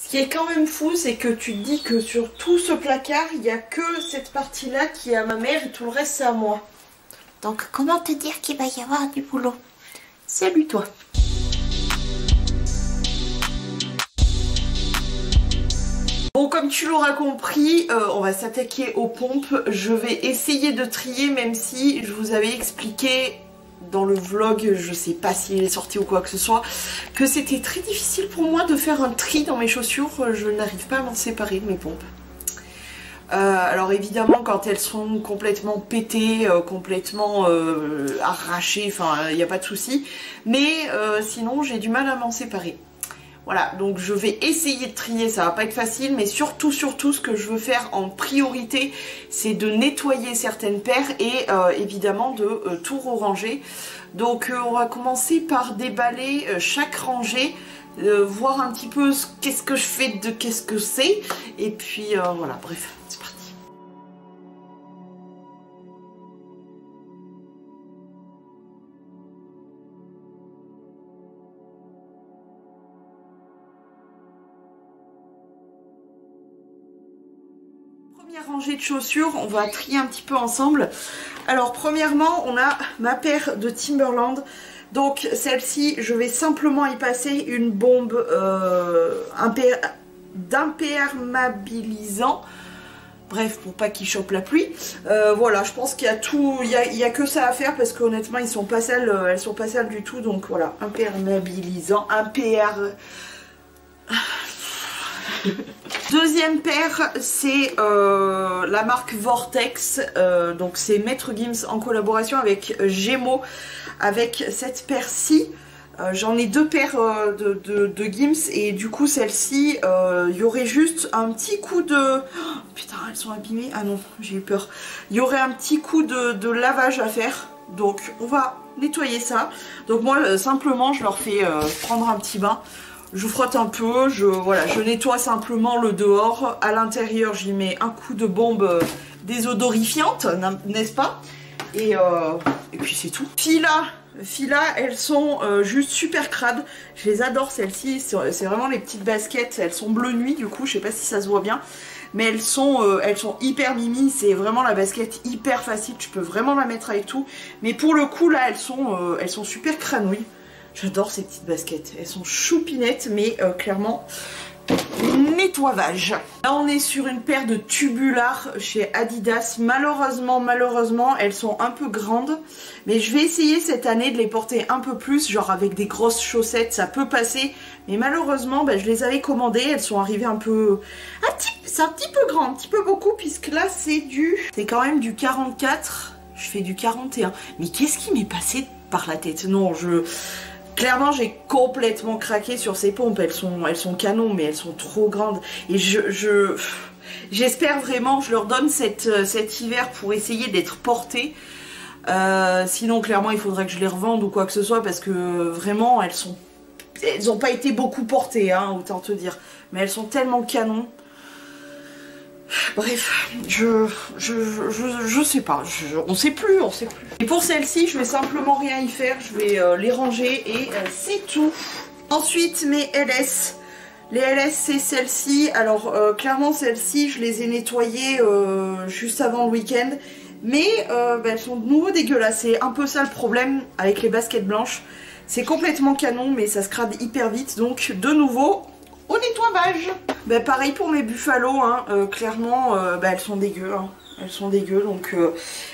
Ce qui est quand même fou, c'est que tu te dis que sur tout ce placard, il n'y a que cette partie-là qui est à ma mère et tout le reste c'est à moi. Donc comment te dire qu'il va y avoir du boulot? Salut toi. Bon, comme tu l'auras compris, on va s'attaquer aux pompes. Je vais essayer de trier, même si je vous avais expliqué dans le vlog, je sais pas s'il est sorti ou quoi que ce soit, que c'était très difficile pour moi de faire un tri dans mes chaussures. Je n'arrive pas à m'en séparer de mes pompes. Alors évidemment quand elles sont complètement pétées, complètement arrachées, enfin il n'y a pas de souci, mais sinon j'ai du mal à m'en séparer. Voilà, donc je vais essayer de trier, ça va pas être facile, mais surtout ce que je veux faire en priorité, c'est de nettoyer certaines paires et évidemment de tout ranger. Donc on va commencer par déballer chaque rangée, voir un petit peu qu'est-ce que je fais, de qu'est-ce que c'est, et puis voilà, bref, c'est parti. Première rangée de chaussures, on va trier un petit peu ensemble. Alors premièrement, on a ma paire de Timberland. Donc celle-ci, je vais simplement y passer une bombe d'imperméabilisant. Bref, pour pas qu'il chope la pluie. Voilà, je pense qu'il y a tout, il y a que ça à faire parce qu'honnêtement, ils sont pas sales, elles sont pas sales du tout. Donc voilà, imperméabilisant, Deuxième paire, c'est la marque Vortex, donc c'est Maître Gims en collaboration avec Gémeaux, avec cette paire-ci. J'en ai deux paires de Gims et du coup celle-ci, il y aurait juste un petit coup de... Oh, putain, elles sont abîmées. Ah non, j'ai eu peur. Il y aurait un petit coup de lavage à faire, donc on va nettoyer ça. Donc moi, simplement, je leur fais prendre un petit bain. Je frotte un peu, voilà, je nettoie simplement le dehors. À l'intérieur, j'y mets un coup de bombe désodorifiante, n'est-ce pas? Et puis c'est tout. Fila, elles sont juste super crades. Je les adore celles-ci. C'est vraiment les petites baskets. Elles sont bleu nuit du coup, je sais pas si ça se voit bien. Mais elles sont hyper mimi. C'est vraiment la basket hyper facile. Tu peux vraiment la mettre avec tout. Mais pour le coup là, elles sont super cranouilles. J'adore ces petites baskets, elles sont choupinettes, mais clairement nettoyage. Là on est sur une paire de tubulars chez Adidas. Malheureusement elles sont un peu grandes, mais je vais essayer cette année de les porter un peu plus, genre avec des grosses chaussettes, ça peut passer. Mais malheureusement je les avais commandées, elles sont arrivées un peu... C'est un petit peu grand, un petit peu beaucoup, puisque là c'est quand même du 44, je fais du 41. Mais qu'est-ce qui m'est passé par la tête? Non, clairement, j'ai complètement craqué sur ces pompes. Elles sont canon, mais elles sont trop grandes. Et j'espère vraiment, je leur donne cet hiver pour essayer d'être portées. Sinon, clairement, il faudrait que je les revende ou quoi que ce soit, parce que vraiment, elles n'ont pas été beaucoup portées, hein, autant te dire. Mais elles sont tellement canon. Bref, je sais pas, on sait plus. Et pour celle-ci, je vais simplement rien y faire, je vais les ranger et c'est tout. Ensuite, mes LS. Les LS, c'est celle-ci. Alors, clairement, celles-ci, je les ai nettoyées juste avant le week-end. Mais elles sont de nouveau dégueulasses. C'est un peu ça le problème avec les baskets blanches. C'est complètement canon, mais ça se crade hyper vite. Donc, de nouveau, au nettoyage. Pareil pour mes Buffalo, hein, clairement elles sont dégueu, hein. Elles sont dégueu, donc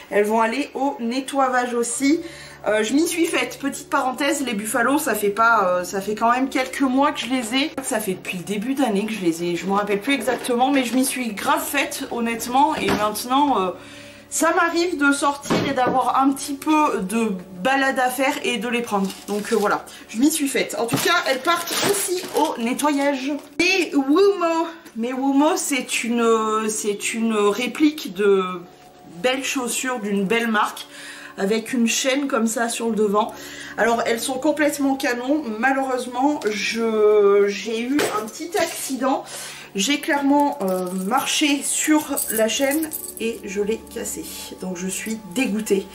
elles vont aller au nettoyage aussi. Je m'y suis faite, petite parenthèse, les Buffalo ça fait quand même quelques mois que je les ai. Ça fait depuis le début d'année que je les ai, je me rappelle plus exactement, mais je m'y suis grave faite honnêtement. Et maintenant ça m'arrive de sortir et d'avoir un petit peu de balade à faire et de les prendre. Donc voilà, je m'y suis faite. En tout cas, elles partent aussi au nettoyage. Et Wumo. Mais Wumo, c'est une réplique de belles chaussures d'une belle marque, avec une chaîne comme ça sur le devant. Alors elles sont complètement canon. Malheureusement, j'ai eu un petit accident. J'ai clairement marché sur la chaîne et je l'ai cassée. Donc je suis dégoûtée.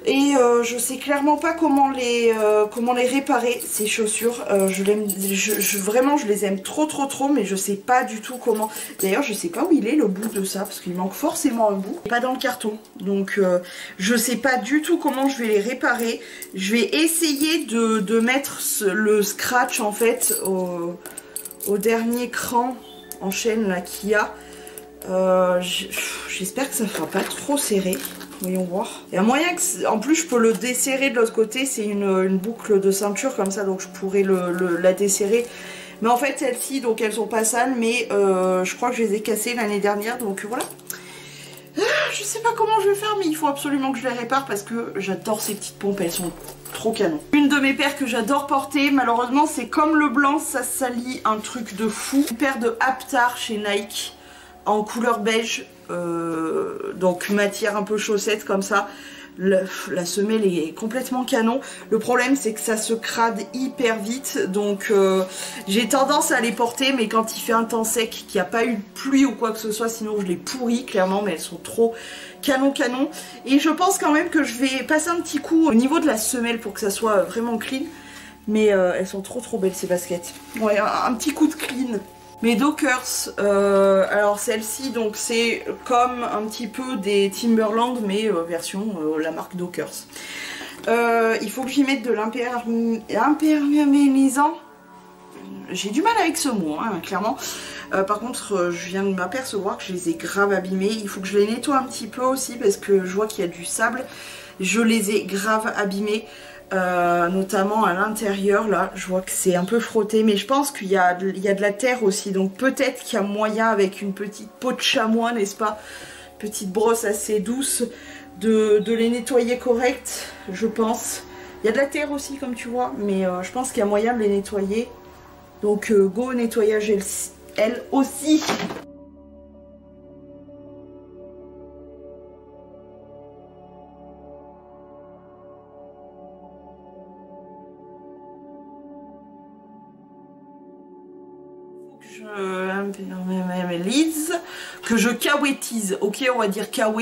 Et je sais clairement pas comment les réparer, ces chaussures. Vraiment je les aime trop, mais je sais pas du tout comment. D'ailleurs je sais pas où il est le bout de ça, parce qu'il manque forcément un bout. Pas dans le carton, donc je sais pas du tout comment je vais les réparer. Je vais essayer de mettre le scratch en fait au dernier cran en chaîne là qu'il y a. J'espère que ça fera pas trop serré. Voyons voir. Il y a moyen que... En plus, je peux le desserrer de l'autre côté. C'est une boucle de ceinture comme ça. Donc, je pourrais la desserrer. Mais en fait, celles-ci, donc elles sont pas sales. Mais je crois que je les ai cassées l'année dernière. Donc, voilà. Je sais pas comment je vais faire. Mais il faut absolument que je les répare. Parce que j'adore ces petites pompes. Elles sont trop canon. Une de mes paires que j'adore porter. Malheureusement, c'est comme le blanc. Ça salit un truc de fou. Une paire de Aptar chez Nike. En couleur beige. Donc matière un peu chaussette comme ça. La semelle est complètement canon. Le problème c'est que ça se crade hyper vite. Donc j'ai tendance à les porter. Mais quand il fait un temps sec, qu'il n'y a pas eu de pluie ou quoi que ce soit, sinon je les pourris clairement. Mais elles sont trop canon. Et je pense quand même que je vais passer un petit coup au niveau de la semelle pour que ça soit vraiment clean. Mais elles sont trop belles ces baskets. Ouais, un petit coup de clean. Mes Dockers, alors celle-ci donc c'est comme un petit peu des Timberland mais version la marque Dockers. Il faut que j'y mette de l'imperméabilisant. J'ai du mal avec ce mot hein, clairement. Par contre je viens de m'apercevoir que je les ai grave abîmés. Il faut que je les nettoie un petit peu aussi parce que je vois qu'il y a du sable. Je les ai grave abîmés. Notamment à l'intérieur là je vois que c'est un peu frotté mais je pense qu'il y a de la terre aussi donc peut-être qu'il y a moyen avec une petite peau de chamois n'est-ce pas, petite brosse assez douce de les nettoyer correct je pense. Il y a de la terre aussi comme tu vois mais je pense qu'il y a moyen de les nettoyer donc go nettoyage elle aussi. Que je kawettise, ok on va dire kawe,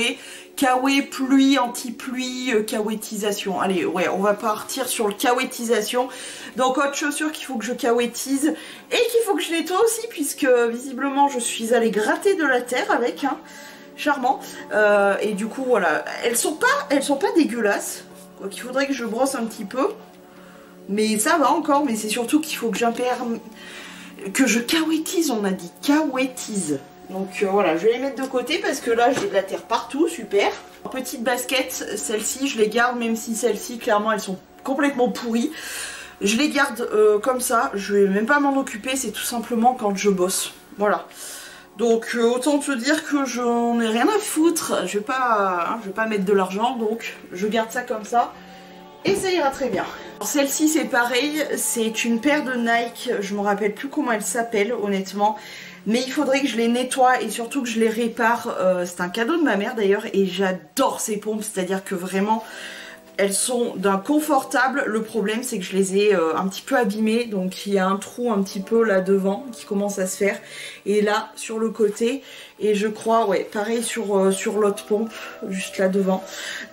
pluie, anti-pluie, kawettisation. Allez ouais on va partir sur le kawettisation. Donc autre chaussure qu'il faut que je kawettise et qu'il faut que je nettoie aussi puisque visiblement je suis allée gratter de la terre avec charmant et du coup voilà elles sont pas dégueulasses donc il faudrait que je brosse un petit peu mais ça va encore mais c'est surtout qu'il faut que que je kawettise, on a dit kawettise. Donc voilà, je vais les mettre de côté parce que là j'ai de la terre partout, super. Petite basket, celles-ci je les garde même si celles-ci clairement elles sont complètement pourries. Je les garde comme ça, je vais même pas m'en occuper, c'est tout simplement quand je bosse. Voilà. Donc autant te dire que j'en ai rien à foutre, je vais pas mettre de l'argent donc je garde ça comme ça. Et ça ira très bien. Celle-ci c'est pareil, c'est une paire de Nike, je me rappelle plus comment elle s'appelle honnêtement. Mais il faudrait que je les nettoie et surtout que je les répare. C'est un cadeau de ma mère d'ailleurs et j'adore ces pompes, c'est-à-dire que vraiment elles sont d'un confortable. Le problème c'est que je les ai un petit peu abîmées, donc il y a un trou un petit peu là devant qui commence à se faire. Et là sur le côté et je crois ouais pareil sur l'autre pompe juste là devant.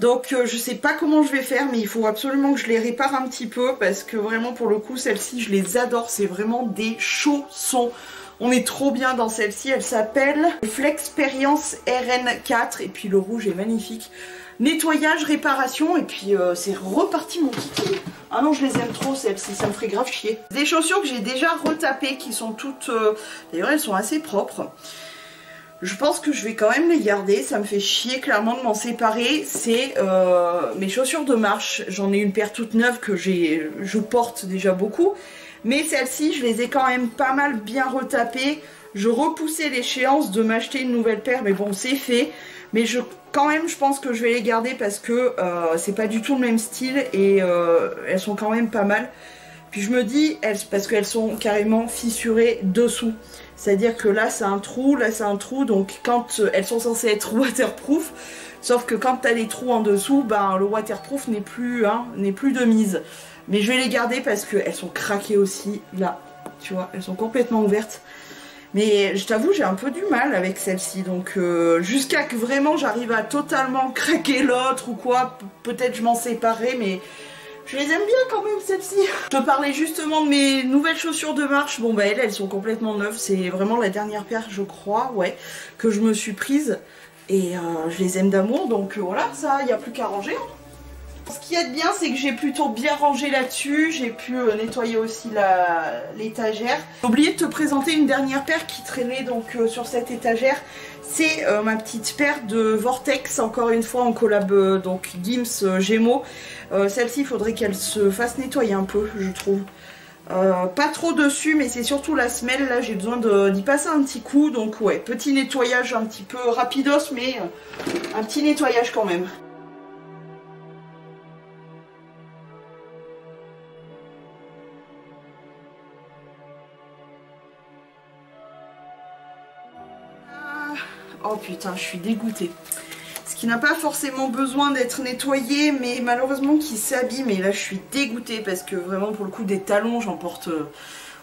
Donc je sais pas comment je vais faire mais il faut absolument que je les répare un petit peu parce que vraiment pour le coup celles-ci je les adore, c'est vraiment des chaussons. On est trop bien dans celle-ci, elle s'appelle Flexperience RN4 et puis le rouge est magnifique. Nettoyage, réparation et puis c'est reparti mon kiki. Ah non je les aime trop celles-ci, ça me ferait grave chier. Des chaussures que j'ai déjà retapées qui sont toutes... D'ailleurs elles sont assez propres. Je pense que je vais quand même les garder, ça me fait chier clairement de m'en séparer. C'est mes chaussures de marche, j'en ai une paire toute neuve que je porte déjà beaucoup. Mais celles-ci je les ai quand même pas mal bien retapées. Je repoussais l'échéance de m'acheter une nouvelle paire mais bon c'est fait. Mais quand même je pense que je vais les garder parce que c'est pas du tout le même style et elles sont quand même pas mal. Puis je me dis, parce qu'elles sont carrément fissurées dessous. C'est-à-dire que là c'est un trou, là c'est un trou, donc quand elles sont censées être waterproof, sauf que quand tu as des trous en dessous, ben, le waterproof n'est plus de mise. Mais je vais les garder parce qu'elles sont craquées aussi, là, tu vois, elles sont complètement ouvertes. Mais je t'avoue, j'ai un peu du mal avec celle-ci. Donc jusqu'à que vraiment j'arrive à totalement craquer l'autre ou quoi, peut-être je m'en séparerai, mais je les aime bien quand même celle-ci. Je te parlais justement de mes nouvelles chaussures de marche. Bon bah elles sont complètement neuves. C'est vraiment la dernière paire, je crois, ouais, que je me suis prise. Et je les aime d'amour, donc voilà, ça, il n'y a plus qu'à ranger. Ce qui est bien, c'est que j'ai plutôt bien rangé là-dessus. J'ai pu nettoyer aussi l'étagère. J'ai oublié de te présenter une dernière paire qui traînait donc sur cette étagère. C'est ma petite paire de Vortex, encore une fois en collab donc Gims Gémeaux. Celle-ci, il faudrait qu'elle se fasse nettoyer un peu, je trouve. Pas trop dessus, mais c'est surtout la semelle. Là, j'ai besoin d'y passer un petit coup. Donc ouais, petit nettoyage un petit peu rapidos, mais un petit nettoyage quand même. Oh putain, je suis dégoûtée. Ce qui n'a pas forcément besoin d'être nettoyé, mais malheureusement qui s'abîme. Et là, je suis dégoûtée parce que vraiment, pour le coup, des talons, j'en porte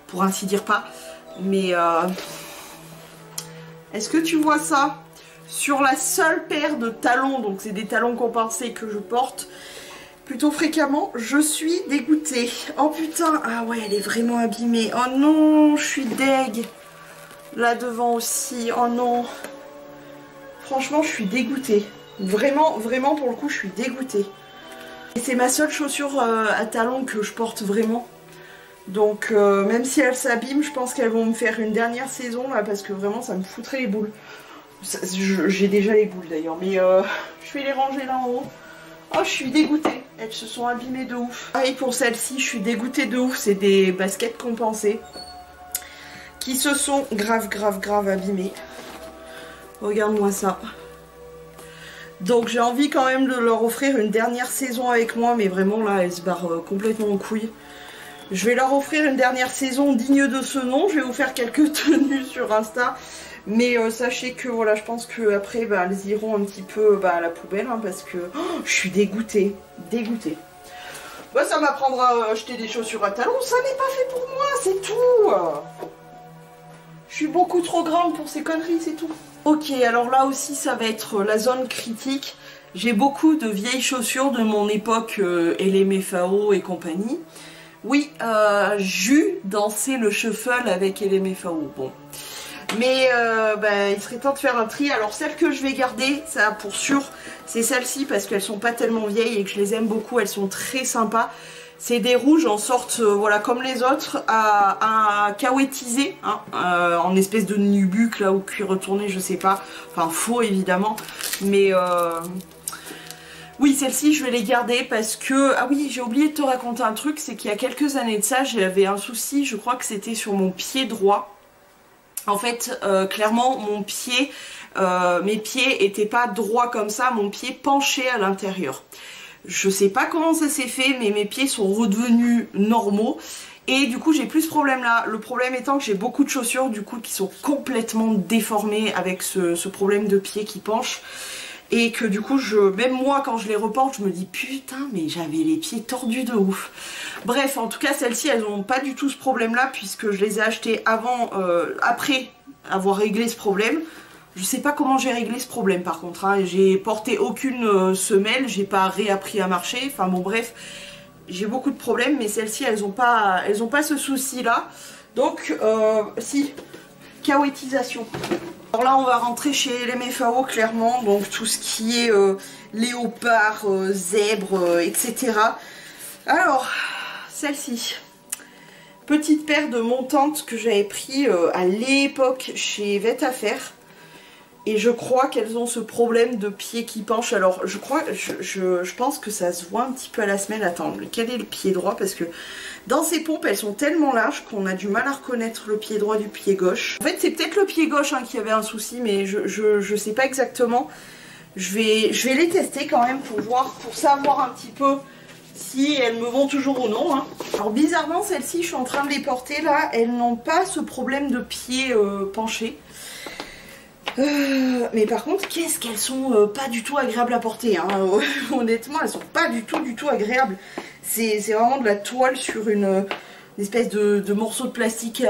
pour ainsi dire pas. Mais est-ce que tu vois ça? Sur la seule paire de talons, donc c'est des talons compensés que je porte plutôt fréquemment, je suis dégoûtée. Oh putain, ah ouais, elle est vraiment abîmée. Oh non, je suis deg. Là devant aussi, oh non. Franchement, je suis dégoûtée. Vraiment, vraiment, pour le coup, je suis dégoûtée. Et c'est ma seule chaussure à talons que je porte vraiment. Donc, même si elles s'abîment, je pense qu'elles vont me faire une dernière saison, là, parce que vraiment, ça me foutrait les boules. J'ai déjà les boules, d'ailleurs, mais je vais les ranger là en haut. Oh, je suis dégoûtée. Elles se sont abîmées de ouf. Pareil pour celle-ci, je suis dégoûtée de ouf. C'est des baskets compensées qui se sont grave abîmées. Regarde-moi ça. Donc j'ai envie quand même de leur offrir une dernière saison avec moi, mais vraiment là, elles se barrent complètement en couille. Je vais leur offrir une dernière saison digne de ce nom. Je vais vous faire quelques tenues sur Insta. Mais sachez que voilà, je pense qu'après, bah, elles iront un petit peu à la poubelle, hein, parce que je suis dégoûtée. Dégoûtée. Bah, ça m'apprendra à acheter des chaussures à talons. Ça n'est pas fait pour moi, c'est tout. Je suis beaucoup trop grande pour ces conneries, c'est tout. Ok, alors là aussi, ça va être la zone critique. J'ai beaucoup de vieilles chaussures de mon époque LMFAO et compagnie. Oui, j'eus dansé le shuffle avec LMFAO. Bon. Mais bah, il serait temps de faire un tri. Alors celles que je vais garder, ça pour sûr, c'est celles-ci parce qu'elles sont pas tellement vieilles et que je les aime beaucoup. Elles sont très sympas. C'est des rouges en sorte, voilà, comme les autres, à caouettiser, hein, en espèce de nubuck là, ou cuir retourné, je sais pas. Enfin, faux évidemment. Mais oui, celles-ci, je vais les garder parce que... Ah oui, j'ai oublié de te raconter un truc, c'est qu'il y a quelques années de ça, j'avais un souci, je crois que c'était sur mon pied droit. En fait, clairement, mon pied, mes pieds étaient pas droits comme ça, mon pied penchait à l'intérieur. Je sais pas comment ça s'est fait, mais mes pieds sont redevenus normaux. Et du coup, j'ai plus ce problème-là. Le problème étant que j'ai beaucoup de chaussures, du coup, qui sont complètement déformées avec ce problème de pied qui penche. Et que du coup, même moi, quand je les reporte, je me dis putain, mais j'avais les pieds tordus de ouf. Bref, en tout cas, celles-ci, elles n'ont pas du tout ce problème-là, puisque je les ai achetées après avoir réglé ce problème. Je sais pas comment j'ai réglé ce problème par contre, hein. J'ai porté aucune semelle, j'ai pas réappris à marcher, enfin bon bref, j'ai beaucoup de problèmes, mais celles-ci elles ont pas ce souci là. Donc si, caouettisation. Alors là on va rentrer chez LMFAO clairement, donc tout ce qui est léopard, zèbre, etc. Alors, celle-ci. Petite paire de montantes que j'avais pris à l'époque chez Vette-à-Faire. Et je crois qu'elles ont ce problème de pied qui penche. Alors je pense que ça se voit un petit peu à la semelle. Attends, quel est le pied droit? Parce que dans ces pompes, elles sont tellement larges qu'on a du mal à reconnaître le pied droit du pied gauche. En fait, c'est peut-être le pied gauche hein, qui avait un souci, mais je sais pas exactement. Je vais les tester quand même pour voir, pour savoir un petit peu si elles me vont toujours ou non. Hein. Alors bizarrement, celles-ci, je suis en train de les porter là. Elles n'ont pas ce problème de pied penché. Mais par contre, qu'est-ce qu'elles sont pas du tout agréables à porter, hein. Honnêtement, elles sont pas du tout agréables. C'est vraiment de la toile sur une une espèce de morceau de plastique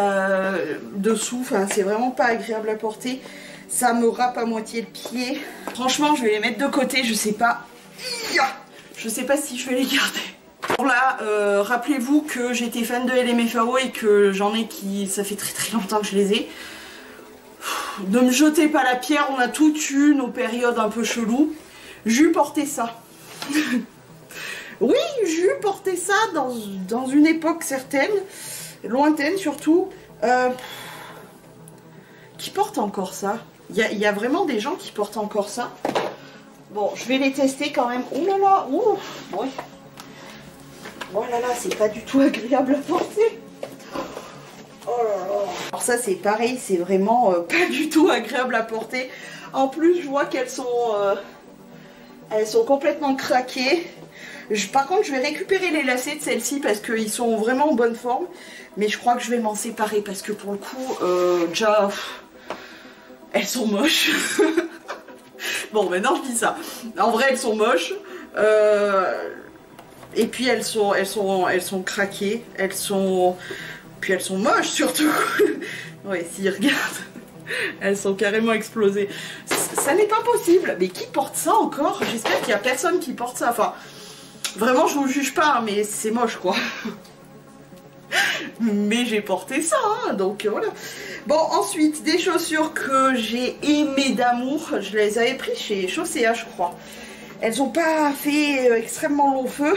dessous. Enfin, c'est vraiment pas agréable à porter. Ça me râpe à moitié le pied. Franchement, je vais les mettre de côté, je sais pas. Je sais pas si je vais les garder. Bon là, rappelez-vous que j'étais fan de LMFAO et que j'en ai qui... Ça fait très longtemps que je les ai. Ne me jetez pas la pierre, on a toutes eu nos périodes un peu cheloues. J'ai porté ça. Oui, j'ai porté ça dans une époque certaine, lointaine surtout. Qui porte encore ça? Il y a vraiment des gens qui portent encore ça. Bon, je vais les tester quand même. Oh là là, ouh, oui. Oh là là, c'est pas du tout agréable à porter. Oh là là. Alors ça, c'est pareil, c'est vraiment pas du tout agréable à porter. En plus, je vois qu'elles sont complètement craquées. Par contre, je vais récupérer les lacets de celles-ci parce qu'ils sont vraiment en bonne forme. Mais je crois que je vais m'en séparer parce que pour le coup, déjà... Elles sont moches. Bon, maintenant je dis ça. En vrai, elles sont moches. Et puis elles sont craquées. Puis elles sont moches surtout. Ouais, si regarde, elles sont carrément explosées. Ça n'est pas possible. Mais qui porte ça encore? J'espère qu'il n'y a personne qui porte ça. Enfin, vraiment, je vous juge pas, mais c'est moche quoi. Mais j'ai porté ça, hein, donc voilà. Bon, ensuite, des chaussures que j'ai aimées d'amour. Je les avais prises chez Chaussea, je crois. Elles n'ont pas fait extrêmement long feu.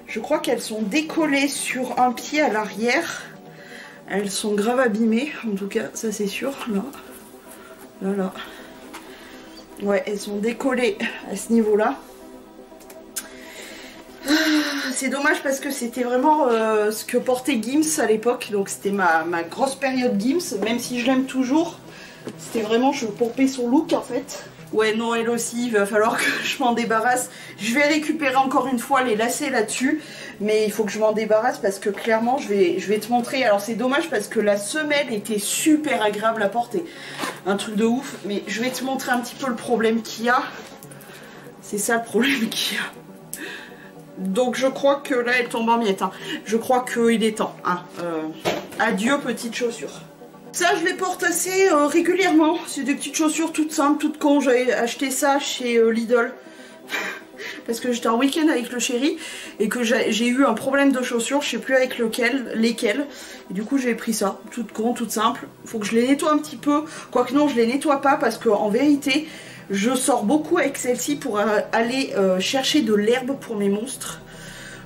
Je crois qu'elles sont décollées sur un pied à l'arrière. Elles sont grave abîmées, en tout cas, ça c'est sûr. Là, là, là. Ouais, elles sont décollées à ce niveau-là. C'est dommage parce que c'était vraiment ce que portait Gims à l'époque. Donc c'était ma grosse période Gims, même si je l'aime toujours. C'était vraiment, je pompais son look en fait. Ouais, non, elle aussi, il va falloir que je m'en débarrasse. Je vais récupérer encore une fois les lacets là-dessus. Mais il faut que je m'en débarrasse parce que clairement, je vais te montrer. Alors c'est dommage parce que la semelle était super agréable à porter. Un truc de ouf. Mais je vais te montrer un petit peu le problème qu'il y a. C'est ça le problème qu'il y a. Donc je crois que là elle tombe en miettes, hein. Je crois qu'il est temps, hein. Adieu petites chaussures. Ça je les porte assez régulièrement. C'est des petites chaussures toutes simples, toutes cons. J'avais acheté ça chez Lidl. Parce que j'étais en week-end avec le chéri. Et que j'ai eu un problème de chaussures. Je sais plus avec lesquelles. Et du coup j'ai pris ça, toutes cons, toutes simples. Faut que je les nettoie un petit peu. Quoique non, je les nettoie pas parce qu'en vérité... Je sors beaucoup avec celle-ci pour aller chercher de l'herbe pour mes monstres.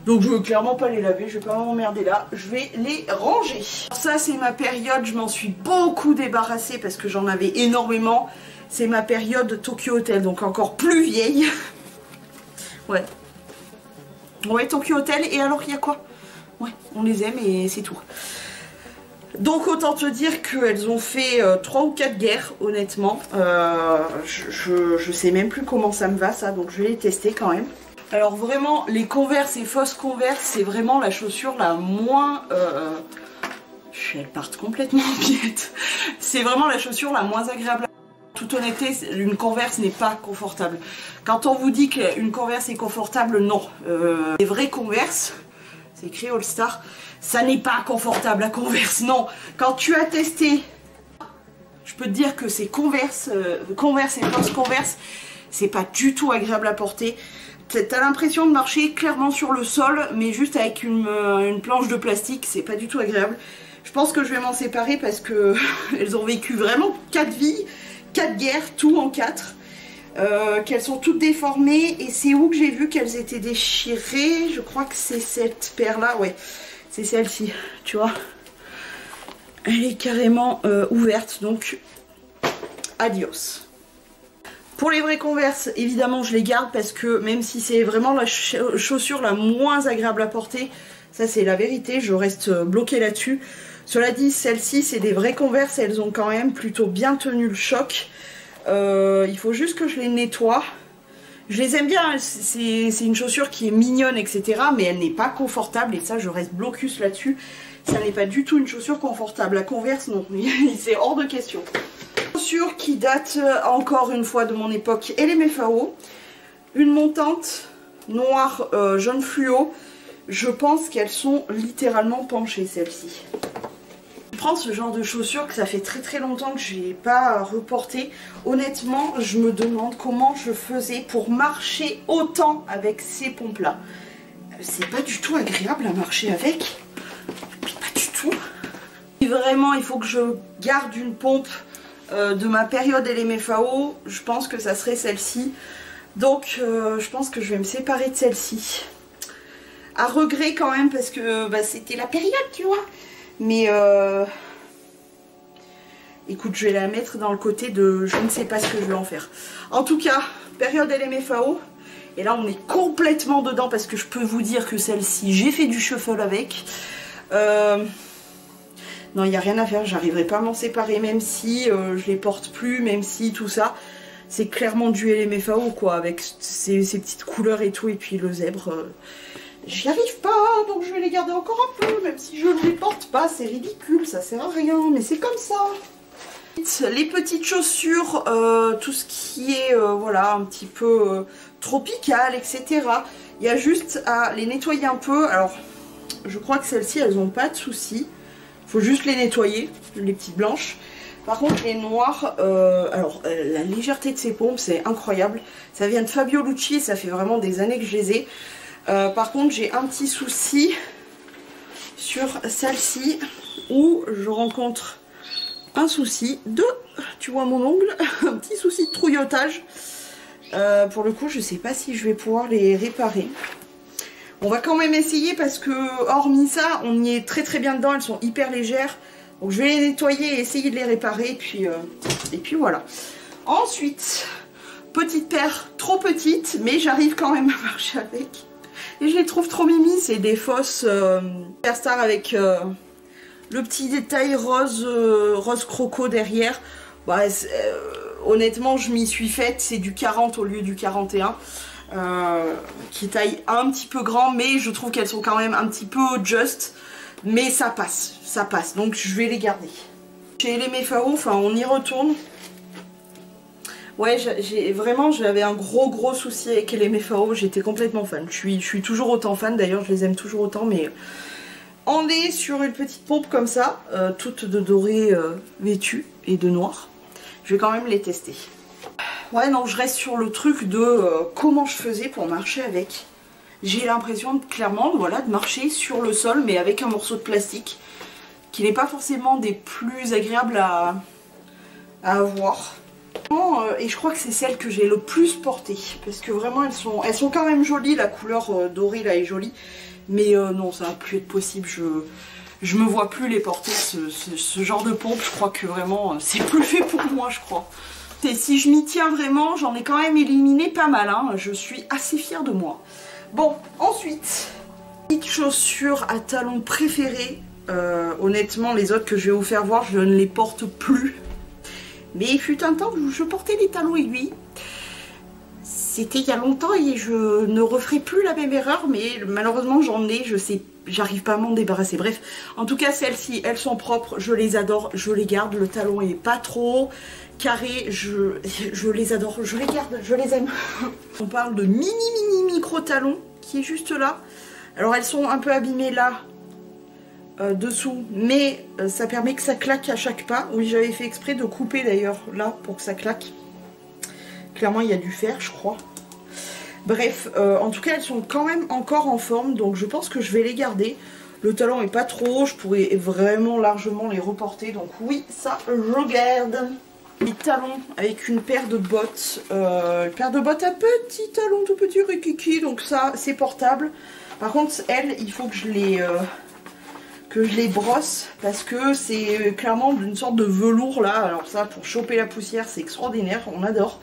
Donc je ne veux clairement pas les laver, je vais pas m'emmerder là. Je vais les ranger. Ça c'est ma période, je m'en suis beaucoup débarrassée parce que j'en avais énormément. C'est ma période Tokyo Hotel, donc encore plus vieille. Ouais. Ouais, Tokyo Hotel, et alors il y a quoi? Ouais, on les aime et c'est tout. Donc autant te dire qu'elles ont fait 3 ou 4 guerres, honnêtement. Je sais même plus comment ça me va ça, donc je vais les tester quand même. Alors vraiment, les Converse et fausses Converse, c'est vraiment la chaussure la moins... Elles partent complètement en miettes. C'est vraiment la chaussure la moins agréable. Toute honnêteté, une Converse n'est pas confortable. Quand on vous dit qu'une Converse est confortable, non. Les vraies Converse, c'est écrit All Star, ça n'est pas confortable à Converse, non. Quand tu as testé, je peux te dire que c'est Converse et fausses Converse, c'est pas du tout agréable à porter. T'as l'impression de marcher clairement sur le sol, mais juste avec une planche de plastique, c'est pas du tout agréable. Je pense que je vais m'en séparer parce que elles ont vécu vraiment 4 vies, 4 guerres, tout en 4. Qu'elles sont toutes déformées, et c'est où que j'ai vu qu'elles étaient déchirées? Je crois que c'est cette paire là, ouais, c'est celle-ci, tu vois, elle est carrément ouverte, donc adios. Pour les vraies Converse, évidemment je les garde parce que même si c'est vraiment la chaussure la moins agréable à porter, ça c'est la vérité, je reste bloquée là-dessus. Cela dit, celles-ci c'est des vraies Converse, elles ont quand même plutôt bien tenu le choc. Il faut juste que je les nettoie. Je les aime bien, c'est une chaussure qui est mignonne, etc. Mais elle n'est pas confortable, et ça je reste blocus là-dessus. Ça n'est pas du tout une chaussure confortable. La Converse, non, c'est hors de question. Chaussure qui date encore une fois de mon époque LMFAO. Une montante noire jaune fluo. je pense qu'elles sont littéralement penchées, celles-ci. Je prends ce genre de chaussures que ça fait très longtemps que je n'ai pas reporté. Honnêtement, je me demande comment je faisais pour marcher autant avec ces pompes-là. C'est pas du tout agréable à marcher avec. Pas du tout. Si vraiment il faut que je garde une pompe de ma période LMFAO, je pense que ça serait celle-ci. Donc je pense que je vais me séparer de celle-ci. À regret quand même parce que bah, c'était la période, tu vois. Mais écoute, je vais la mettre dans le côté de je ne sais pas ce que je vais en faire. En tout cas, période LMFAO. Et là on est complètement dedans parce que je peux vous dire que celle-ci, j'ai fait du shuffle avec. Non, il n'y a rien à faire, j'arriverai pas à m'en séparer même si je les porte plus, même si tout ça. C'est clairement du LMFAO quoi, avec ces petites couleurs et tout, et puis le zèbre. J'y arrive pas, donc je vais les garder encore un peu, même si je ne les porte pas, c'est ridicule, ça sert à rien, mais c'est comme ça. Les petites chaussures, tout ce qui est voilà, un petit peu tropical, etc. Il y a juste à les nettoyer un peu. Alors, je crois que celles-ci, elles n'ont pas de soucis. Il faut juste les nettoyer, les petites blanches. Par contre, les noires, alors la légèreté de ces pompes, c'est incroyable. Ça vient de Fabio Lucci, ça fait vraiment des années que je les ai. Par contre, j'ai un petit souci sur celle-ci où je rencontre un souci de, tu vois mon ongle, un petit souci de trouillotage. Pour le coup, je sais pas si je vais pouvoir les réparer. On va quand même essayer parce que, hormis ça, on y est très bien dedans. Elles sont hyper légères. Donc je vais les nettoyer et essayer de les réparer. Et puis voilà. Ensuite, petite paire trop petite, mais j'arrive quand même à marcher avec. Et je les trouve trop mimi. C'est des fausses Superstar avec le petit détail rose, rose croco derrière. Bah, honnêtement, je m'y suis faite. C'est du 40 au lieu du 41. Qui taille un petit peu grand, mais je trouve qu'elles sont quand même un petit peu just, mais ça passe, donc je vais les garder. Chez LMFAO, enfin on y retourne. Ouais, j'avais un gros souci avec LMFAO, j'étais complètement fan, je suis toujours autant fan, d'ailleurs je les aime toujours autant, mais on est sur une petite pompe comme ça, toute de doré vêtue et de noir. Je vais quand même les tester. Ouais, non, je reste sur le truc de comment je faisais pour marcher avec. J'ai l'impression clairement voilà, de marcher sur le sol, mais avec un morceau de plastique qui n'est pas forcément des plus agréables à avoir. Et je crois que c'est celle que j'ai le plus portée, parce que vraiment elles sont quand même jolies, la couleur dorée là est jolie, mais non, ça va plus être possible, je me vois plus les porter, ce genre de pompe. Je crois que vraiment c'est plus fait pour moi, je crois. Et si je m'y tiens vraiment, j'en ai quand même éliminé pas mal, hein. Je suis assez fière de moi. Bon, ensuite, petite chaussure à talons préférée. Honnêtement, les autres que je vais vous faire voir, je ne les porte plus. Mais il fut un temps où je portais des talons aiguilles. C'était il y a longtemps et je ne referai plus la même erreur, mais malheureusement j'en ai, je sais, j'arrive pas à m'en débarrasser. Bref, en tout cas celles-ci, elles sont propres, je les adore, je les garde, le talon est pas trop carré, je les adore, je les garde, je les aime. On parle de micro talons qui est juste là. Alors elles sont un peu abîmées là, dessous, mais ça permet que ça claque à chaque pas. Oui, j'avais fait exprès de couper d'ailleurs là pour que ça claque. Clairement, il y a du fer, je crois. Bref, en tout cas, elles sont quand même encore en forme, donc je pense que je vais les garder. Le talon est pas trop haut, je pourrais vraiment largement les reporter, donc oui, ça, je garde. Les talons avec une paire de bottes, à petit talon, tout petit rikiki, donc ça, c'est portable. Par contre, elles, il faut que je les brosse, parce que c'est clairement une sorte de velours là. Alors ça, pour choper la poussière, c'est extraordinaire, on adore.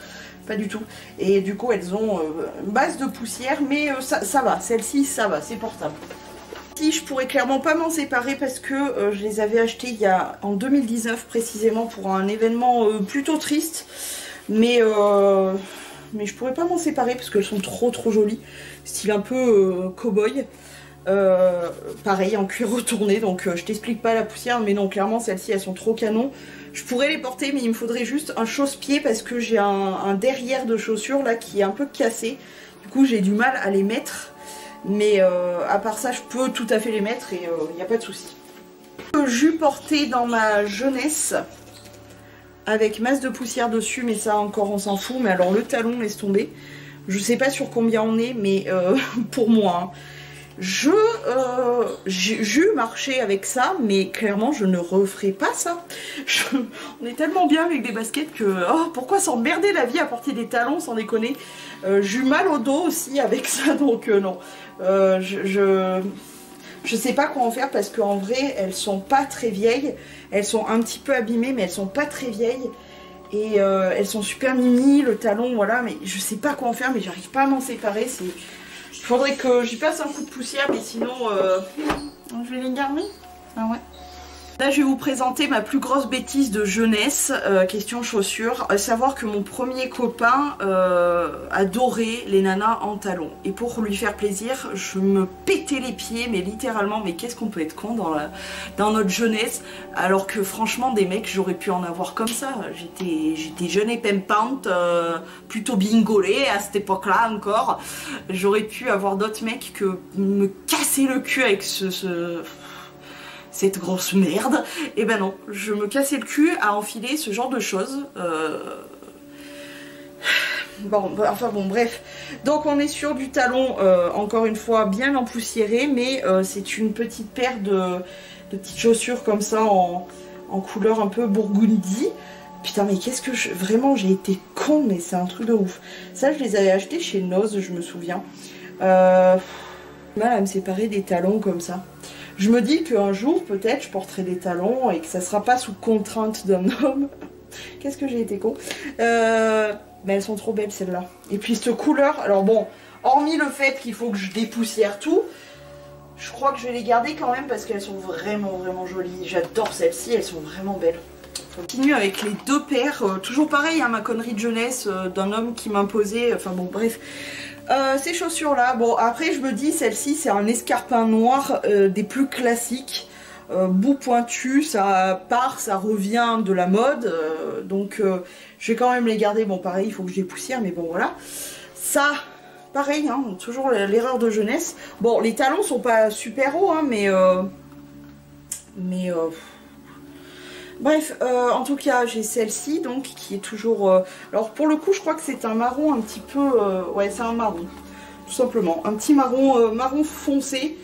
Pas du tout. Et du coup, elles ont une base de poussière, mais ça va. Celle-ci, ça va, c'est portable. Si je pourrais clairement pas m'en séparer parce que je les avais achetées en 2019 précisément pour un événement plutôt triste. Mais je pourrais pas m'en séparer parce qu'elles sont trop jolies. Style un peu cow-boy. Pareil en cuir retourné, donc je t'explique pas la poussière, mais non, clairement celles-ci elles sont trop canon. Je pourrais les porter, mais il me faudrait juste un chausse-pied parce que j'ai un derrière de chaussures là qui est un peu cassé. Du coup j'ai du mal à les mettre. Mais à part ça, je peux tout à fait les mettre et il n'y a pas de souci. Jus porté dans ma jeunesse avec masse de poussière dessus, mais ça encore on s'en fout. Mais alors le talon, laisse tomber. Je sais pas sur combien on est, mais pour moi, hein, j'ai marché avec ça, mais clairement je ne referai pas ça. On est tellement bien avec des baskets que pourquoi s'emmerder la vie à porter des talons, sans déconner. J'ai eu mal au dos aussi avec ça, donc non. Je sais pas quoi en faire parce qu'en vrai elles sont pas très vieilles. Elles sont un petit peu abîmées, mais elles sont pas très vieilles. Et elles sont super mimi, le talon, voilà. Mais je sais pas quoi en faire, mais j'arrive pas à m'en séparer. Il faudrait que j'y passe un coup de poussière, mais sinon je vais les garder. Ah ouais. Là je vais vous présenter ma plus grosse bêtise de jeunesse, question chaussures. Savoir que mon premier copain adorait les nanas en talons. Et pour lui faire plaisir, je me pétais les pieds, mais littéralement, mais qu'est-ce qu'on peut être con dans notre jeunesse. Alors que franchement des mecs, j'aurais pu en avoir comme ça. J'étais jeune et pimpante, plutôt bingolée à cette époque-là encore. J'aurais pu avoir d'autres mecs que me casser le cul avec cette grosse merde. Et ben non, je me cassais le cul à enfiler ce genre de choses. Bon, enfin bon, bref. Donc on est sur du talon, encore une fois, bien empoussiéré, mais c'est une petite paire de petites chaussures comme ça en couleur un peu burgundy. Putain, mais qu'est-ce que je... Vraiment, j'ai été con, mais c'est un truc de ouf. Ça, je les avais achetés chez Noz, je me souviens. Mal à me séparer des talons comme ça. Je me dis qu'un jour, peut-être, je porterai des talons et que ça sera pas sous contrainte d'un homme. Qu'est-ce que j'ai été con. Mais elles sont trop belles, celles-là. Et puis, cette couleur... Alors bon, hormis le fait qu'il faut que je dépoussière tout, je crois que je vais les garder quand même parce qu'elles sont vraiment, vraiment jolies. J'adore celles-ci, elles sont vraiment belles. On continue avec les deux paires. Toujours pareil, hein, ma connerie de jeunesse d'un homme qui m'imposait... Enfin bon, bref... ces chaussures là, bon après je me dis celle-ci c'est un escarpin noir des plus classiques, bout pointu, ça part, ça revient de la mode, donc je vais quand même les garder. Bon pareil il faut que je les poussière, mais bon voilà. Ça pareil, hein, toujours l'erreur de jeunesse. Bon les talons sont pas super hauts, hein, bref, en tout cas j'ai celle-ci donc qui est toujours... alors pour le coup je crois que c'est un marron un petit peu... ouais c'est un marron, tout simplement. Un petit marron, marron foncé.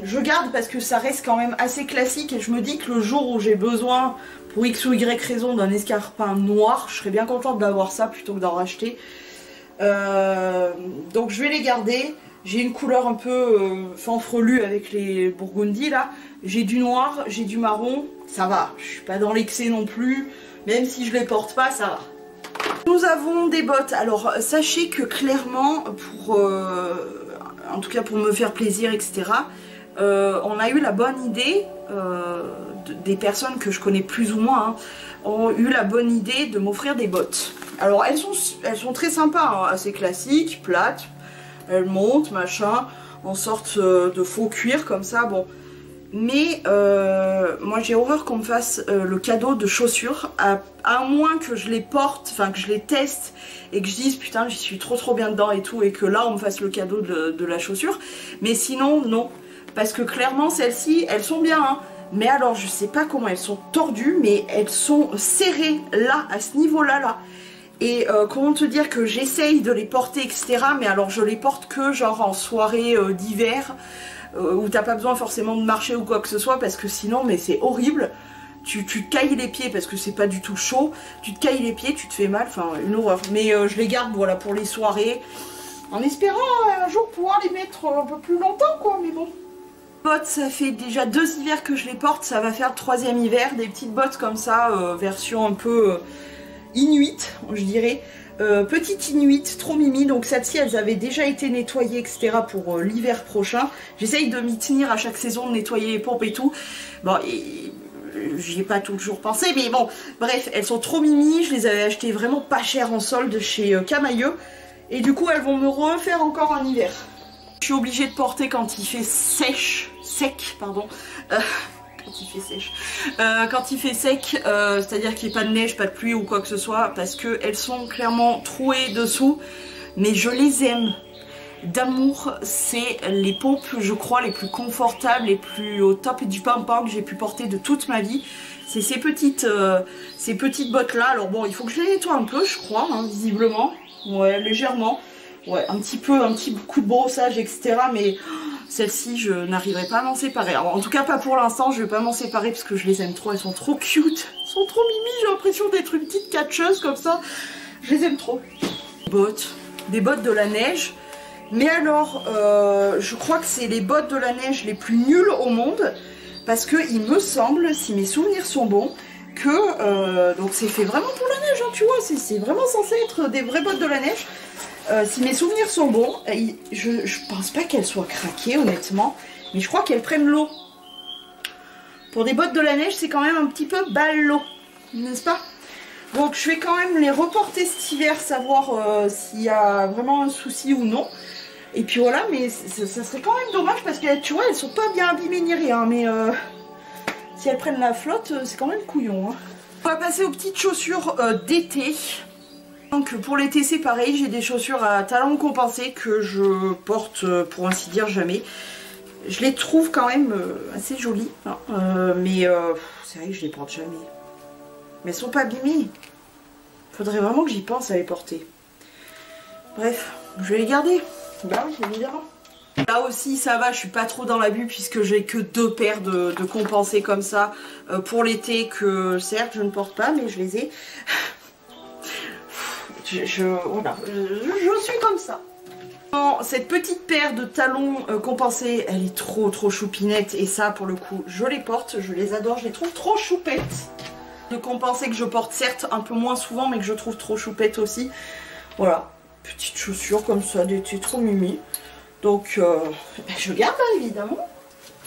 Je garde parce que ça reste quand même assez classique et je me dis que le jour où j'ai besoin pour X ou Y raison d'un escarpin noir, je serais bien contente d'avoir ça plutôt que d'en racheter. Donc je vais les garder. J'ai une couleur un peu fanfrelue avec les burgundy là. J'ai du noir, j'ai du marron, ça va. Je suis pas dans l'excès non plus, même si je les porte pas, ça va. Nous avons des bottes. Alors sachez que clairement, en tout cas pour me faire plaisir, etc., on a eu la bonne idée, des personnes que je connais plus ou moins, hein, ont eu la bonne idée de m'offrir des bottes. Alors elles sont très sympas, hein, assez classiques, plates. Elle monte, machin, en sorte de faux cuir comme ça, bon. Mais moi j'ai horreur qu'on me fasse le cadeau de chaussures, à moins que je les porte, enfin que je les teste et que je dise putain j'y suis trop bien dedans et tout, et que là on me fasse le cadeau de la chaussure. Mais sinon non, parce que clairement celles-ci elles sont bien, hein. Mais alors je sais pas comment elles sont tordues, mais elles sont serrées là, à ce niveau-là là. Et comment te dire que j'essaye de les porter, etc. Mais alors je les porte que genre en soirée d'hiver, où t'as pas besoin forcément de marcher ou quoi que ce soit, parce que sinon mais c'est horrible. Tu te cailles les pieds parce que c'est pas du tout chaud. Tu te cailles les pieds, tu te fais mal, enfin une horreur. Mais je les garde voilà pour les soirées, en espérant un jour pouvoir les mettre un peu plus longtemps quoi, mais bon. Bottes, ça fait déjà 2 hivers que je les porte, ça va faire le 3e hiver. Des petites bottes comme ça, version un peu... Inuit, je dirais, petite Inuit, trop mimi. Donc celles-ci elles avaient déjà été nettoyées, etc. pour l'hiver prochain. J'essaye de m'y tenir à chaque saison, de nettoyer les pompes et tout. Bon, j'y ai pas toujours pensé, mais bon, bref, elles sont trop mimi. Je les avais achetées vraiment pas cher en solde chez Camailleux. Et du coup elles vont me refaire encore un hiver. Je suis obligée de porter quand il fait sec, pardon. Quand il fait sèche. Quand il fait sec, c'est-à-dire qu'il n'y a pas de neige, pas de pluie ou quoi que ce soit, parce qu'elles sont clairement trouées dessous, mais je les aime. d'amour. C'est les pompes, je crois, les plus confortables, les plus au top du pimpin que j'ai pu porter de toute ma vie. C'est ces petites bottes là. Alors bon, il faut que je les nettoie un peu, je crois, hein, visiblement. Ouais, légèrement. Ouais, un petit coup de brossage, etc. Mais celle-ci, je n'arriverai pas à m'en séparer. Alors, en tout cas, pas pour l'instant, je vais pas m'en séparer parce que je les aime trop. Elles sont trop cute. Elles sont trop mimi. J'ai l'impression d'être une petite catcheuse comme ça. Je les aime trop. Des bottes de la neige. Mais alors, je crois que c'est les bottes de la neige les plus nulles au monde. Parce que il me semble, si mes souvenirs sont bons, que... donc c'est fait vraiment pour la neige, hein, tu vois. C'est vraiment censé être des vraies bottes de la neige. Si mes souvenirs sont bons, je pense pas qu'elles soient craquées honnêtement, mais je crois qu'elles prennent l'eau. Pour des bottes de la neige, c'est quand même un petit peu ballot, n'est-ce pas? Donc je vais quand même les reporter cet hiver, savoir s'il y a vraiment un souci ou non. Et puis voilà, mais ça serait quand même dommage parce que tu vois, elles sont pas bien abîmées ni rien, mais si elles prennent la flotte, c'est quand même couillon. Hein. On va passer aux petites chaussures d'été. Donc pour l'été c'est pareil, j'ai des chaussures à talons compensés que je porte pour ainsi dire jamais. Je les trouve quand même assez jolies, hein, mais c'est vrai que je les porte jamais. Mais elles sont pas abîmées. Faudrait vraiment que j'y pense à les porter. Bref, je vais les garder. Bah oui, évidemment. Là aussi ça va, je suis pas trop dans l'abus puisque j'ai que 2 paires de compensés comme ça pour l'été que certes je ne porte pas mais je les ai. Voilà, je suis comme ça. Bon, cette petite paire de talons compensés, elle est trop choupinette. Et ça, pour le coup, je les porte, je les adore, je les trouve trop choupettes. De compensés que je porte, certes, un peu moins souvent, mais que je trouve trop choupettes aussi. Voilà, petite chaussure comme ça, d'été trop mimi. Donc, je garde, hein, évidemment.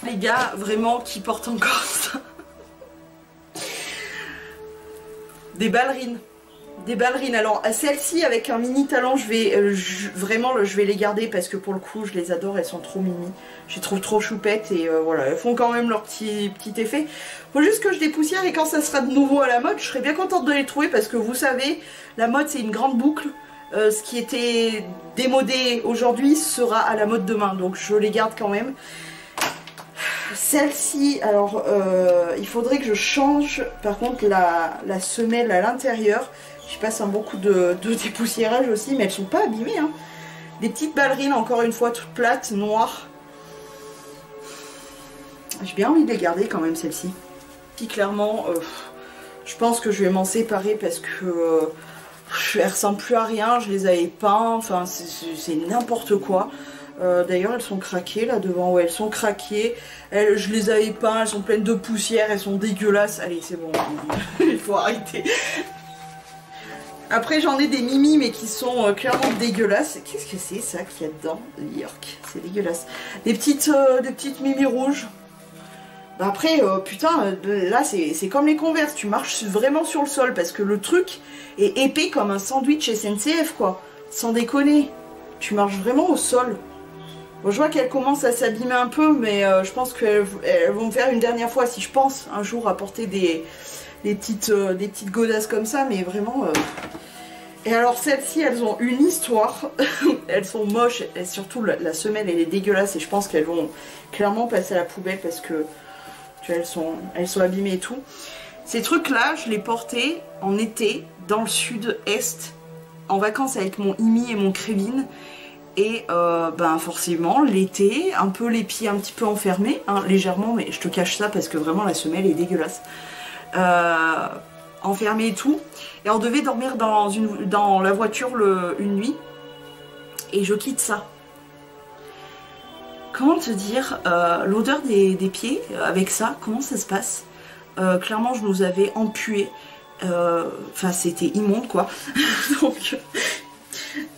Les gars, vraiment, qui portent encore ça. Des ballerines. Des ballerines, alors celles-ci avec un mini talon, je vais les garder parce que pour le coup je les adore, elles sont trop mimi, je les trouve trop choupettes et voilà, elles font quand même leur petit effet. Faut juste que je dépoussière et quand ça sera de nouveau à la mode, je serai bien contente de les trouver parce que vous savez, la mode c'est une grande boucle, ce qui était démodé aujourd'hui sera à la mode demain, donc je les garde quand même. Celle-ci, alors il faudrait que je change par contre la semelle à l'intérieur. Je passe un bon coup de dépoussiérage aussi, mais elles sont pas abîmées. Hein. Des petites ballerines, encore une fois, toutes plates, noires. J'ai bien envie de les garder quand même, celles-ci. Puis clairement, je pense que je vais m'en séparer parce que elles ressemblent plus à rien. Je les avais peints, enfin c'est n'importe quoi. D'ailleurs elles sont craquées là devant, ouais elles sont craquées, je les avais peints, elles sont pleines de poussière, elles sont dégueulasses, allez c'est bon, il faut arrêter. Après j'en ai des mimi mais qui sont clairement dégueulasses, qu'est-ce que c'est ça qu'il y a dedans, York, c'est dégueulasse, des petites mimi rouges. Bah après putain là c'est comme les Converse, tu marches vraiment sur le sol parce que le truc est épais comme un sandwich SNCF quoi, sans déconner, tu marches vraiment au sol. Bon, je vois qu'elles commencent à s'abîmer un peu, mais je pense qu'elles vont me faire une dernière fois si je pense un jour à porter des petites godasses comme ça, mais vraiment... Et alors celles-ci, elles ont une histoire, elles sont moches, et surtout la semelle elle est dégueulasse et je pense qu'elles vont clairement passer à la poubelle parce que tu vois, elles sont abîmées et tout. Ces trucs-là, je les portais en été dans le sud-est, en vacances avec mon Imi et mon Crévin. Et ben forcément l'été, un peu les pieds un petit peu enfermés, hein, légèrement, mais je te cache ça parce que vraiment la semelle est dégueulasse. Enfermée et tout. Et on devait dormir dans la voiture une nuit. Et je quitte ça. Comment te dire, l'odeur des pieds avec ça, comment ça se passe? Clairement je nous avais empués. Enfin c'était immonde quoi.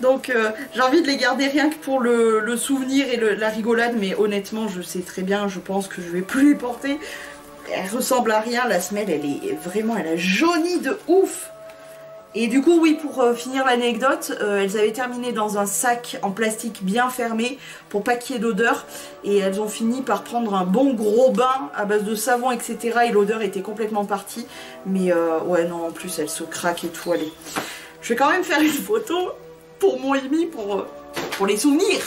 Donc j'ai envie de les garder rien que pour le souvenir et la rigolade, mais honnêtement je sais très bien, je pense que je vais plus les porter. Elle ressemble à rien, la semelle elle est vraiment, elle a jauni de ouf. Et du coup oui, pour finir l'anecdote, elles avaient terminé dans un sac en plastique bien fermé pour pas qu'il y ait d'odeur. Et elles ont fini par prendre un bon gros bain à base de savon etc. Et l'odeur était complètement partie. Mais ouais non, en plus elles se craquent et tout, allez. Je vais quand même faire une photo pour mon Imi pour pour les souvenirs.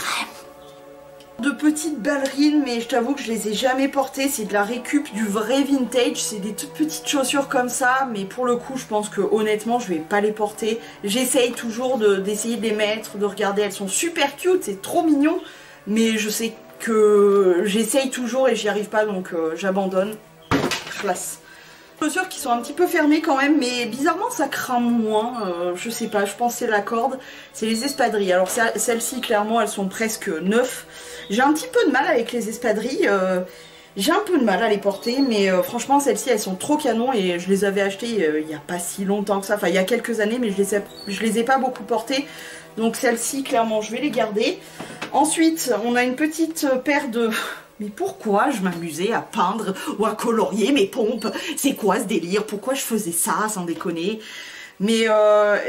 De petites ballerines, mais je t'avoue que je les ai jamais portées, c'est de la récup du vrai vintage, c'est des toutes petites chaussures comme ça, mais pour le coup je pense que honnêtement je vais pas les porter. J'essaye toujours d'essayer de les mettre, de regarder, elles sont super cute, c'est trop mignon, mais je sais que j'essaye toujours et j'y arrive pas, donc j'abandonne. Classe. Chaussures qui sont un petit peu fermées quand même, mais bizarrement ça craint moins, je sais pas, je pense que c'est la corde, c'est les espadrilles. Alors celles-ci clairement elles sont presque neuves. J'ai un petit peu de mal avec les espadrilles, j'ai un peu de mal à les porter, mais franchement celles-ci elles sont trop canon et je les avais achetées il n'y a pas si longtemps que ça, enfin il y a quelques années, mais je les ai pas beaucoup portées, donc celles-ci clairement je vais les garder. Ensuite on a une petite paire de... Mais pourquoi je m'amusais à peindre ou à colorier mes pompes? C'est quoi ce délire? Pourquoi je faisais ça, sans déconner? Mais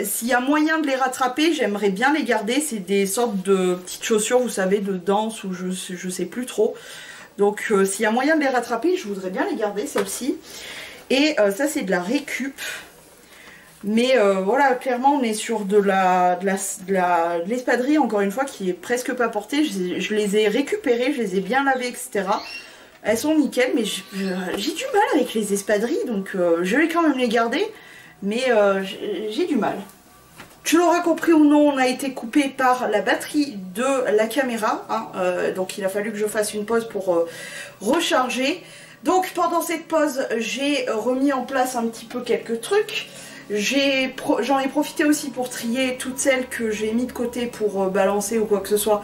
s'il y a moyen de les rattraper, j'aimerais bien les garder. C'est des sortes de petites chaussures, vous savez, de danse ou je sais plus trop. Donc s'il y a moyen de les rattraper, je voudrais bien les garder, celles-ci. Et ça, c'est de la récup. Mais voilà, clairement, on est sur de l'espadrille, encore une fois, qui est presque pas portée. Je les ai récupérées, je les ai bien lavées, etc. Elles sont nickel, mais j'ai du mal avec les espadrilles, donc je vais quand même les garder. Mais j'ai du mal. Tu l'auras compris ou non, on a été coupé par la batterie de la caméra. Hein, donc il a fallu que je fasse une pause pour recharger. Donc pendant cette pause, j'ai remis en place un petit peu quelques trucs. J'en ai profité aussi pour trier toutes celles que j'ai mis de côté pour balancer ou quoi que ce soit.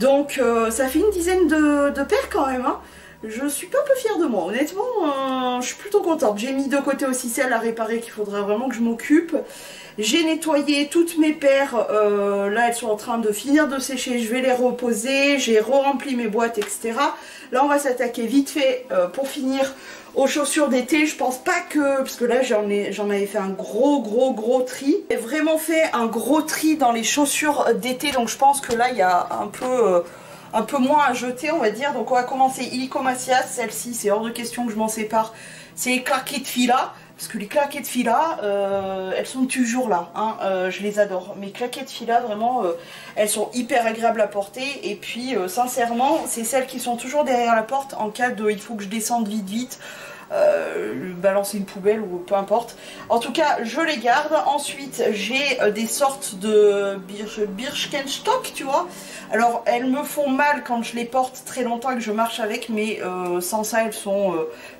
Donc ça fait une dizaine de paires quand même. Hein. Je suis pas peu fière de moi, honnêtement, je suis plutôt contente. J'ai mis de côté aussi celles à réparer qu'il faudrait vraiment que je m'occupe. J'ai nettoyé toutes mes paires, là elles sont en train de finir de sécher, je vais les reposer. J'ai re-rempli mes boîtes, etc. Là on va s'attaquer vite fait pour finir aux chaussures d'été. Je pense pas que, parce que là j'en avais fait un gros tri. J'ai vraiment fait un gros tri dans les chaussures d'été, donc je pense que là il y a un peu moins à jeter, on va dire. Donc on va commencer illico Macias, celle-ci c'est hors de question que je m'en sépare. C'est les claquettes Fila, parce que les claquettes Fila, elles sont toujours là, hein, je les adore. Mes claquettes Fila, vraiment, elles sont hyper agréables à porter. Et puis sincèrement, c'est celles qui sont toujours derrière la porte en cas de il faut que je descende vite. Balancer une poubelle ou peu importe. En tout cas, je les garde. Ensuite, j'ai des sortes de Birkenstock, tu vois. Alors, elles me font mal quand je les porte très longtemps et que je marche avec, mais sans ça, elles sont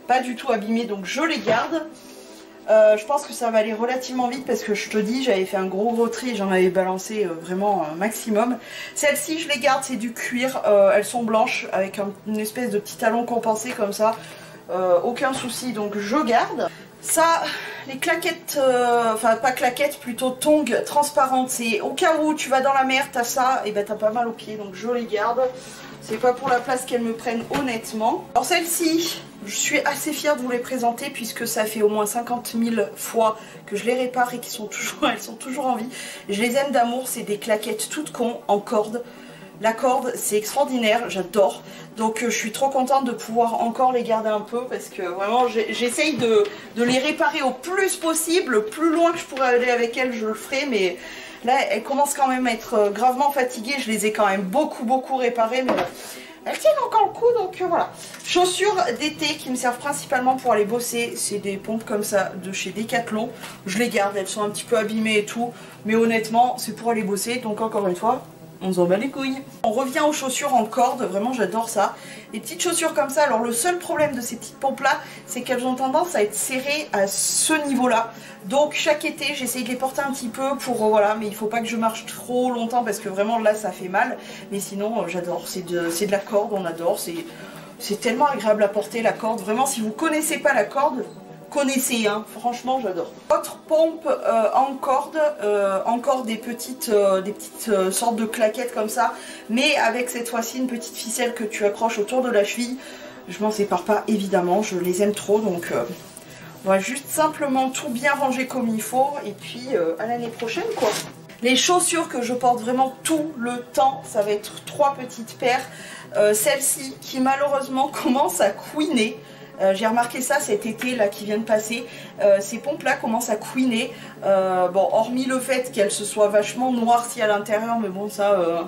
pas du tout abîmées, donc je les garde. Je pense que ça va aller relativement vite parce que je te dis, j'avais fait un gros tri et j'en avais balancé vraiment un maximum. Celles-ci, je les garde, c'est du cuir. Elles sont blanches avec une espèce de petit talon compensé comme ça. Aucun souci, donc je garde. Ça, les claquettes, enfin pas claquettes, plutôt tongs transparentes, c'est au cas où tu vas dans la mer, t'as ça, et ben t'as pas mal aux pieds, donc je les garde. C'est pas pour la place qu'elles me prennent, honnêtement. Alors celles-ci, je suis assez fière de vous les présenter puisque ça fait au moins 50 000 fois que je les répare et elles sont toujours en vie. Je les aime d'amour, c'est des claquettes toutes cons en corde. La corde, c'est extraordinaire, j'adore. Donc je suis trop contente de pouvoir encore les garder un peu parce que vraiment j'essaye de les réparer au plus possible. Le plus loin que je pourrais aller avec elles, je le ferai. Mais là, elles commencent quand même à être gravement fatiguées. Je les ai quand même beaucoup réparées. Mais elles tiennent encore le coup, donc voilà. Chaussures d'été qui me servent principalement pour aller bosser. C'est des pompes comme ça de chez Decathlon. Je les garde, elles sont un petit peu abîmées et tout. Mais honnêtement, c'est pour aller bosser. Donc encore une fois, on s'en bat les couilles. On revient aux chaussures en corde, vraiment j'adore ça. Les petites chaussures comme ça, alors le seul problème de ces petites pompes là, c'est qu'elles ont tendance à être serrées à ce niveau là. Donc chaque été j'essaye de les porter un petit peu pour, voilà, mais il faut pas que je marche trop longtemps parce que vraiment là ça fait mal. Mais sinon j'adore, c'est de la corde, on adore, c'est tellement agréable à porter la corde. Vraiment si vous connaissez pas la corde, connaissez, hein, franchement j'adore. Autre pompe en corde, encore des petites sortes de claquettes comme ça, mais avec cette fois-ci une petite ficelle que tu accroches autour de la cheville. Je m'en sépare pas évidemment, je les aime trop, donc on va juste simplement tout bien ranger comme il faut et puis à l'année prochaine quoi. Les chaussures que je porte vraiment tout le temps, ça va être 3 petites paires. Celle-ci qui malheureusement commence à couiner. J'ai remarqué ça cet été là qui vient de passer, ces pompes là commencent à couiner, bon hormis le fait qu'elles se soient vachement noircies à l'intérieur, mais bon ça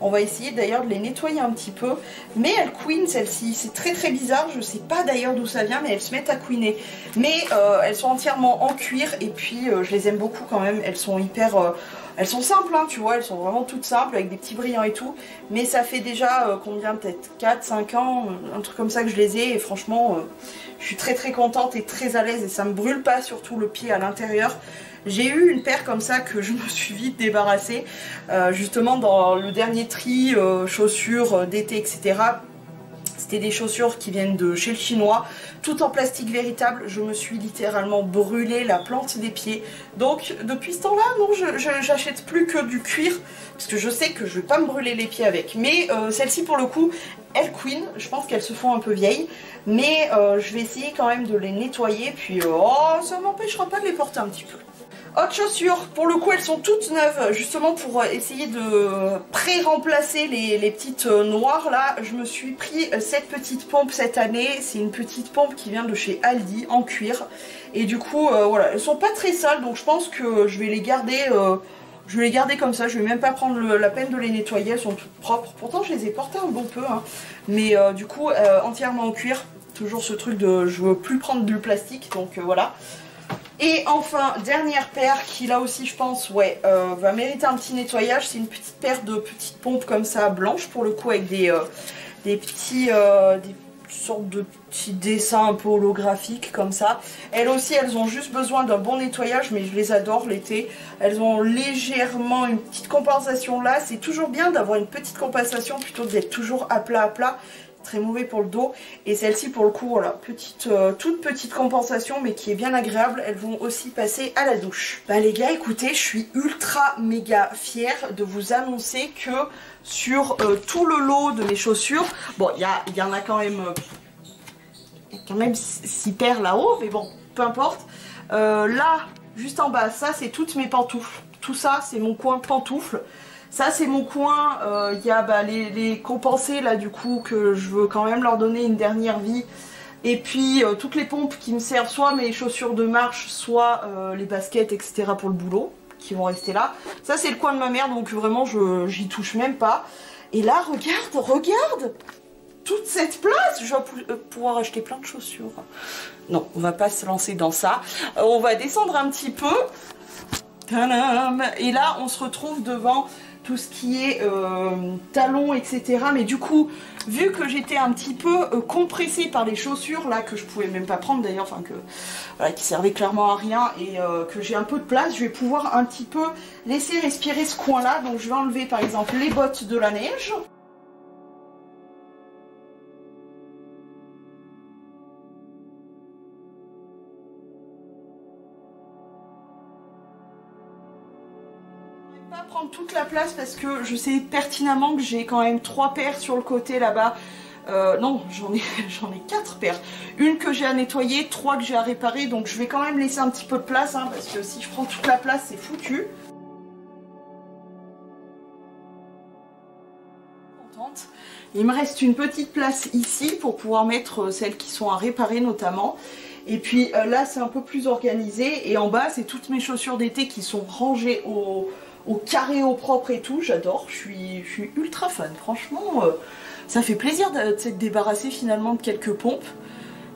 On va essayer d'ailleurs de les nettoyer un petit peu. Mais elles couinent celles-ci, c'est très très bizarre, je sais pas d'ailleurs d'où ça vient, mais elles se mettent à couiner. Mais elles sont entièrement en cuir et puis je les aime beaucoup quand même, elles sont hyper... elles sont simples, hein, tu vois, elles sont vraiment toutes simples avec des petits brillants et tout. Mais ça fait déjà combien, peut-être 4-5 ans, un truc comme ça que je les ai. Et franchement, je suis très très contente et très à l'aise et ça me brûle pas, surtout le pied à l'intérieur. J'ai eu une paire comme ça que je me suis vite débarrassée, justement dans le dernier tri, chaussures d'été, etc. C'était des chaussures qui viennent de chez le chinois, tout en plastique véritable. Je me suis littéralement brûlé la plante des pieds. Donc depuis ce temps-là, non, j'achète plus que du cuir, parce que je sais que je vais pas me brûler les pieds avec. Mais celles-ci pour le coup, elles couinent, je pense qu'elles se font un peu vieilles. Mais je vais essayer quand même de les nettoyer, puis oh, ça m'empêchera pas de les porter un petit peu. Autre chaussures, pour le coup elles sont toutes neuves, justement pour essayer de pré-remplacer les petites noires là. Je me suis pris cette petite pompe cette année, c'est une petite pompe qui vient de chez Aldi en cuir. Et du coup voilà, elles sont pas très sales, donc je pense que je vais les garder, comme ça. Je vais même pas prendre la peine de les nettoyer, elles sont toutes propres. Pourtant je les ai portées un bon peu, hein. Mais du coup entièrement en cuir, toujours ce truc de je veux plus prendre du plastique, donc voilà. Et enfin, dernière paire qui là aussi je pense va mériter un petit nettoyage. C'est une petite paire de petites pompes comme ça, blanches pour le coup, avec des sortes de petits dessins un peu holographiques comme ça. Elles aussi, elles ont juste besoin d'un bon nettoyage, mais je les adore l'été. Elles ont légèrement une petite compensation là. C'est toujours bien d'avoir une petite compensation plutôt que d'être toujours à plat à plat. Très mauvais pour le dos. Et celle-ci pour le coup, voilà, toute petite compensation mais qui est bien agréable. Elles vont aussi passer à la douche. Bah les gars, écoutez, je suis ultra méga fière de vous annoncer que sur tout le lot de mes chaussures, bon il y en a quand même 6 paires là-haut, mais bon peu importe. Là juste en bas, ça c'est toutes mes pantoufles, tout ça c'est mon coin pantoufles. Ça c'est mon coin, il y a les compensés là du coup que je veux quand même leur donner une dernière vie. Et puis toutes les pompes qui me servent, soit mes chaussures de marche, soit les baskets etc pour le boulot, qui vont rester là. Ça c'est le coin de ma mère, donc vraiment j'y touche même pas. Et là regarde toute cette place, je vais pouvoir acheter plein de chaussures. Non, on va pas se lancer dans ça. On va descendre un petit peu. Tadam! Et là on se retrouve devant tout ce qui est talons etc. Mais du coup vu que j'étais un petit peu compressée par les chaussures là, que je pouvais même pas prendre d'ailleurs, enfin que voilà, qui servaient clairement à rien, et que j'ai un peu de place, je vais pouvoir un petit peu laisser respirer ce coin là. Donc je vais enlever par exemple les bottes de la neige. Pas prendre toute la place parce que je sais pertinemment que j'ai quand même 3 paires sur le côté là-bas. Non, j'en ai 4 paires. Une que j'ai à nettoyer, 3 que j'ai à réparer, donc je vais quand même laisser un petit peu de place, hein, parce que si je prends toute la place, c'est foutu. Contente. Il me reste une petite place ici pour pouvoir mettre celles qui sont à réparer notamment. Et puis là, c'est un peu plus organisé. Et en bas, c'est toutes mes chaussures d'été qui sont rangées au carré, au propre et tout. J'adore, je suis ultra fan. Franchement, ça fait plaisir de se débarrasser finalement de quelques pompes.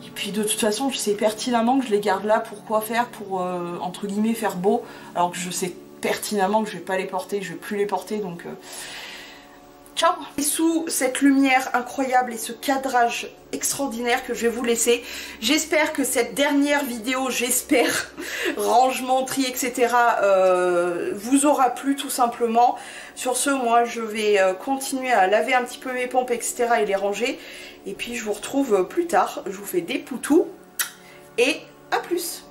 Et puis de toute façon, je sais pertinemment que je les garde là pour quoi faire, pour entre guillemets faire beau. Alors que je sais pertinemment que je vais pas les porter, je vais plus les porter, donc... Ciao! Et sous cette lumière incroyable et ce cadrage extraordinaire que je vais vous laisser, j'espère que cette dernière vidéo, rangement, tri, etc. Vous aura plu tout simplement. Sur ce, moi je vais continuer à laver un petit peu mes pompes, etc. et les ranger. Et puis je vous retrouve plus tard. Je vous fais des poutous et à plus!